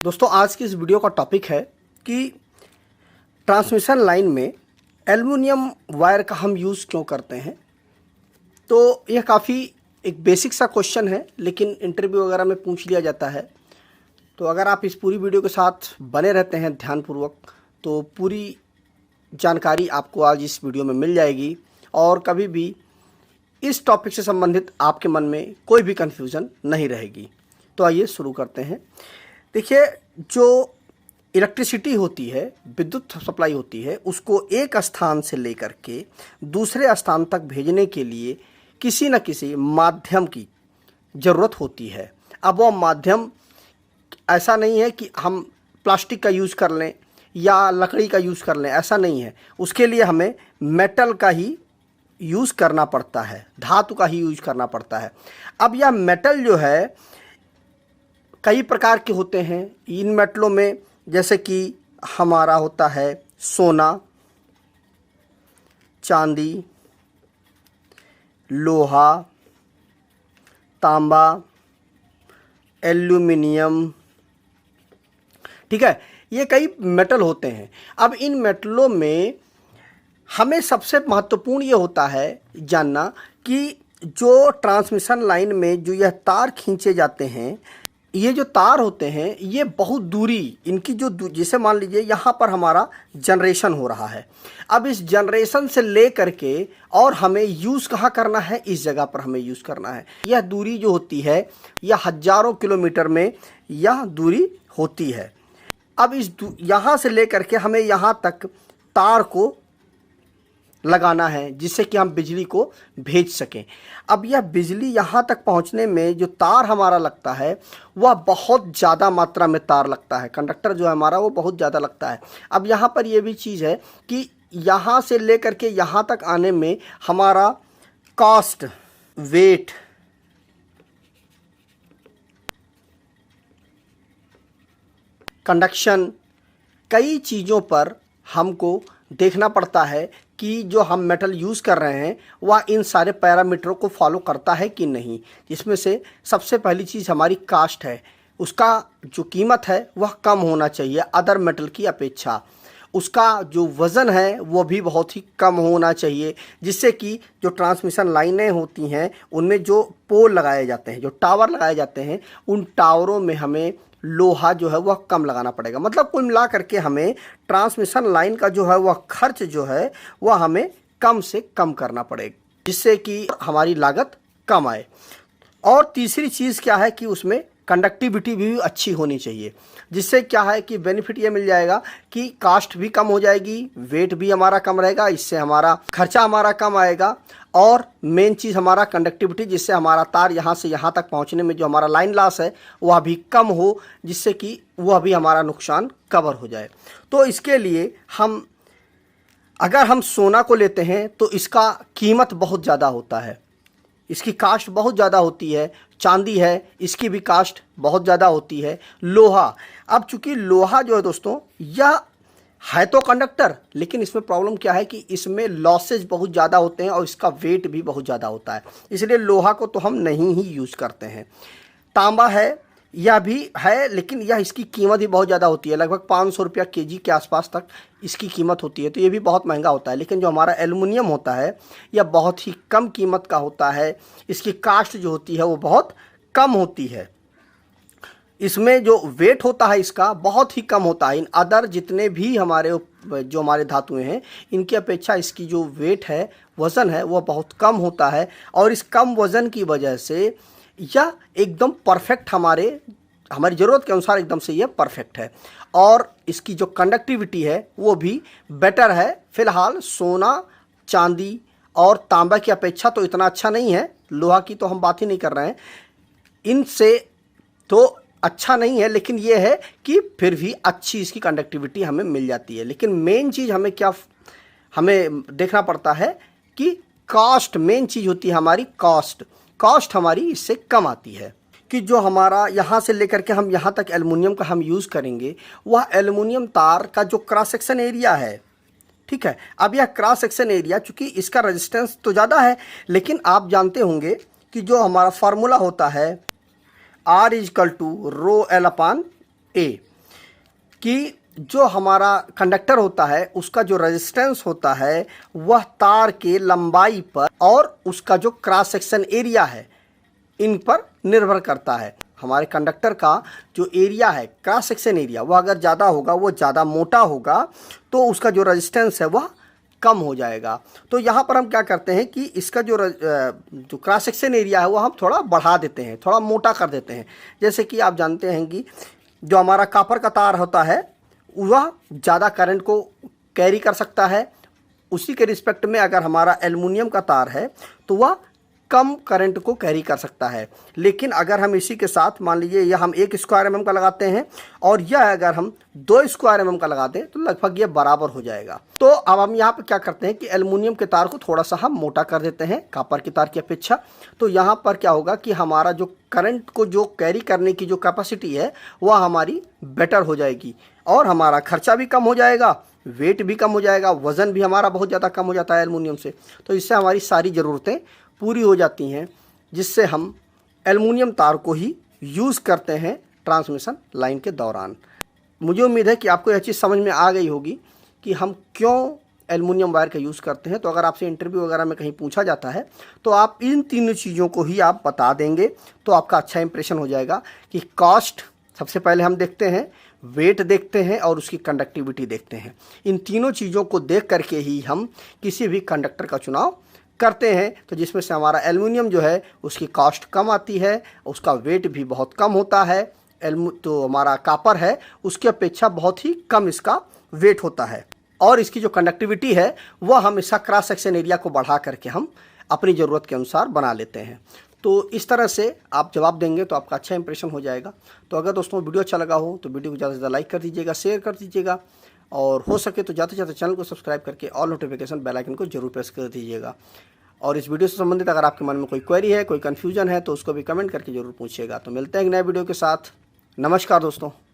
दोस्तों आज की इस वीडियो का टॉपिक है कि ट्रांसमिशन लाइन में एल्युमिनियम वायर का हम यूज़ क्यों करते हैं। तो यह काफ़ी एक बेसिक सा क्वेश्चन है, लेकिन इंटरव्यू वगैरह में पूछ लिया जाता है। तो अगर आप इस पूरी वीडियो के साथ बने रहते हैं ध्यानपूर्वक, तो पूरी जानकारी आपको आज इस वीडियो में मिल जाएगी और कभी भी इस टॉपिक से संबंधित आपके मन में कोई भी कन्फ्यूज़न नहीं रहेगी। तो आइए शुरू करते हैं। देखिए, जो इलेक्ट्रिसिटी होती है, विद्युत सप्लाई होती है, उसको एक स्थान से लेकर के दूसरे स्थान तक भेजने के लिए किसी न किसी माध्यम की ज़रूरत होती है। अब वो माध्यम ऐसा नहीं है कि हम प्लास्टिक का यूज़ कर लें या लकड़ी का यूज़ कर लें, ऐसा नहीं है। उसके लिए हमें मेटल का ही यूज़ करना पड़ता है, धातु का ही यूज़ करना पड़ता है। अब यह मेटल जो है कई प्रकार के होते हैं। इन मेटलों में जैसे कि हमारा होता है सोना, चांदी, लोहा, तांबा, एल्युमिनियम, ठीक है, ये कई मेटल होते हैं। अब इन मेटलों में हमें सबसे महत्वपूर्ण ये होता है जानना कि जो ट्रांसमिशन लाइन में जो यह तार खींचे जाते हैं, ये जो तार होते हैं ये बहुत दूरी इनकी जो जैसे मान लीजिए यहाँ पर हमारा जनरेशन हो रहा है। अब इस जनरेशन से ले करके और हमें यूज़ कहाँ करना है, इस जगह पर हमें यूज़ करना है। यह दूरी जो होती है यह हज़ारों किलोमीटर में यह दूरी होती है। अब इस यहाँ से ले करके हमें यहाँ तक तार को लगाना है जिससे कि हम बिजली को भेज सकें। अब यह बिजली यहाँ तक पहुँचने में जो तार हमारा लगता है वह बहुत ज़्यादा मात्रा में तार लगता है। कंडक्टर जो है हमारा वो बहुत ज़्यादा लगता है। अब यहाँ पर ये भी चीज़ है कि यहाँ से लेकर के यहाँ तक आने में हमारा कॉस्ट, वेट, कंडक्शन, कई चीज़ों पर हमको देखना पड़ता है कि जो हम मेटल यूज़ कर रहे हैं वह इन सारे पैरामीटरों को फॉलो करता है कि नहीं। जिसमें से सबसे पहली चीज़ हमारी कास्ट है। उसका जो कीमत है वह कम होना चाहिए अदर मेटल की अपेक्षा। उसका जो वज़न है वो भी बहुत ही कम होना चाहिए, जिससे कि जो ट्रांसमिशन लाइनें होती हैं उनमें जो पोल लगाए जाते हैं, जो टावर लगाए जाते हैं, उन टावरों में हमें लोहा जो है वह कम लगाना पड़ेगा। मतलब कुल मिला करके हमें ट्रांसमिशन लाइन का जो है वह खर्च जो है वह हमें कम से कम करना पड़ेगा, जिससे कि हमारी लागत कम आए। और तीसरी चीज़ क्या है कि उसमें कंडक्टिविटी भी अच्छी होनी चाहिए, जिससे क्या है कि बेनिफिट ये मिल जाएगा कि कास्ट भी कम हो जाएगी, वेट भी हमारा कम रहेगा, इससे हमारा खर्चा हमारा कम आएगा। और मेन चीज़ हमारा कंडक्टिविटी, जिससे हमारा तार यहाँ से यहाँ तक पहुँचने में जो हमारा लाइन लॉस है वह भी कम हो, जिससे कि वह भी हमारा नुकसान कवर हो जाए। तो इसके लिए हम अगर हम सोना को लेते हैं तो इसका कीमत बहुत ज़्यादा होता है, इसकी कास्ट बहुत ज़्यादा होती है। चांदी है, इसकी भी कास्ट बहुत ज़्यादा होती है। लोहा, अब चूंकि लोहा जो है दोस्तों यह है तो कंडक्टर, लेकिन इसमें प्रॉब्लम क्या है कि इसमें लॉसेज बहुत ज़्यादा होते हैं और इसका वेट भी बहुत ज़्यादा होता है, इसलिए लोहा को तो हम नहीं ही यूज़ करते हैं। तांबा है, यह भी है, लेकिन यह इसकी कीमत भी बहुत ज़्यादा होती है, लगभग 500 रुपया केजी के आसपास तक इसकी कीमत होती है, तो ये भी बहुत महंगा होता है। लेकिन जो हमारा एल्युमिनियम होता है यह बहुत ही कम कीमत का होता है, इसकी कास्ट जो होती है वो बहुत कम होती है। इसमें जो वेट होता है इसका बहुत ही कम होता है। इन अदर जितने भी हमारे धातुएं हैं इनकी अपेक्षा इसकी जो वेट है, वज़न है, वह बहुत कम होता है। और इस कम वज़न की वजह से यह एकदम परफेक्ट हमारी ज़रूरत के अनुसार एकदम से यह परफेक्ट है। और इसकी जो कंडक्टिविटी है वो भी बेटर है। फ़िलहाल सोना, चांदी और तांबा की अपेक्षा तो इतना अच्छा नहीं है, लोहा की तो हम बात ही नहीं कर रहे हैं, इनसे तो अच्छा नहीं है, लेकिन ये है कि फिर भी अच्छी इसकी कंडक्टिविटी हमें मिल जाती है। लेकिन मेन चीज़ हमें देखना पड़ता है कि कॉस्ट, मेन चीज़ होती है हमारी कॉस्ट हमारी इससे कम आती है। कि जो हमारा यहाँ से लेकर के हम यहाँ तक एल्युमिनियम का हम यूज़ करेंगे, वह एल्युमिनियम तार का जो क्रॉस सेक्शन एरिया है, ठीक है, अब यह क्रॉस सेक्शन एरिया चूँकि इसका रेजिस्टेंस तो ज़्यादा है, लेकिन आप जानते होंगे कि जो हमारा फार्मूला होता है R = ρl/A, कि जो हमारा कंडक्टर होता है उसका जो रेजिस्टेंस होता है वह तार के लंबाई पर और उसका जो क्रॉस सेक्शन एरिया है इन पर निर्भर करता है। हमारे कंडक्टर का जो एरिया है, क्रॉस सेक्शन एरिया, वह अगर ज़्यादा होगा, वो ज़्यादा मोटा होगा, तो उसका जो रेजिस्टेंस है वह कम हो जाएगा। तो यहाँ पर हम क्या करते हैं कि इसका जो क्रॉस सेक्शन एरिया है वह हम थोड़ा बढ़ा देते हैं, थोड़ा मोटा कर देते हैं। जैसे कि आप जानते हैं कि जो हमारा कॉपर का तार होता है वह ज़्यादा करंट को कैरी कर सकता है। उसी के रिस्पेक्ट में अगर हमारा एल्युमिनियम का तार है तो वह कम करंट को कैरी कर सकता है। लेकिन अगर हम इसी के साथ मान लीजिए यह हम 1 स्क्वायर mm का लगाते हैं और यह अगर हम 2 स्क्वायर mm का लगाते हैं तो लगभग ये बराबर हो जाएगा। तो अब हम यहाँ पर क्या करते हैं कि एल्युमिनियम के तार को थोड़ा सा हम मोटा कर देते हैं कॉपर के तार की अपेक्षा। तो यहाँ पर क्या होगा कि हमारा जो करंट को जो कैरी करने की जो कैपेसिटी है वह हमारी बेटर हो जाएगी और हमारा खर्चा भी कम हो जाएगा, वेट भी कम हो जाएगा, वज़न भी हमारा बहुत ज़्यादा कम हो जाता है एल्युमिनियम से। तो इससे हमारी सारी ज़रूरतें पूरी हो जाती हैं, जिससे हम एल्युमिनियम तार को ही यूज़ करते हैं ट्रांसमिशन लाइन के दौरान। मुझे उम्मीद है कि आपको यह चीज़ समझ में आ गई होगी कि हम क्यों एल्युमिनियम वायर का यूज़ करते हैं। तो अगर आपसे इंटरव्यू वगैरह में कहीं पूछा जाता है तो आप इन तीनों चीज़ों को ही आप बता देंगे तो आपका अच्छा इंप्रेशन हो जाएगा कि कॉस्ट सबसे पहले हम देखते हैं, वेट देखते हैं और उसकी कंडक्टिविटी देखते हैं। इन तीनों चीज़ों को देख करके ही हम किसी भी कंडक्टर का चुनाव करते हैं, तो जिसमें से हमारा एल्युमिनियम जो है उसकी कॉस्ट कम आती है, उसका वेट भी बहुत कम होता है। तो हमारा कॉपर है उसकी अपेक्षा बहुत ही कम इसका वेट होता है और इसकी जो कंडक्टिविटी है वह हम इसका क्रॉस सेक्शन एरिया को बढ़ा करके हम अपनी ज़रूरत के अनुसार बना लेते हैं। तो इस तरह से आप जवाब देंगे तो आपका अच्छा इंप्रेशन हो जाएगा। तो अगर दोस्तों वीडियो अच्छा लगा हो तो वीडियो को ज़्यादा से ज़्यादा लाइक कर दीजिएगा, शेयर कर दीजिएगा और हो सके तो ज़्यादा से ज़्यादा चैनल को सब्सक्राइब करके ऑल नोटिफिकेशन बेल आइकन को जरूर प्रेस कर दीजिएगा। और इस वीडियो से संबंधित अगर आपके मन में कोई क्वेरी है, कोई कन्फ्यूजन है तो उसको भी कमेंट करके जरूर पूछिएगा। तो मिलते हैं एक नए वीडियो के साथ। नमस्कार दोस्तों।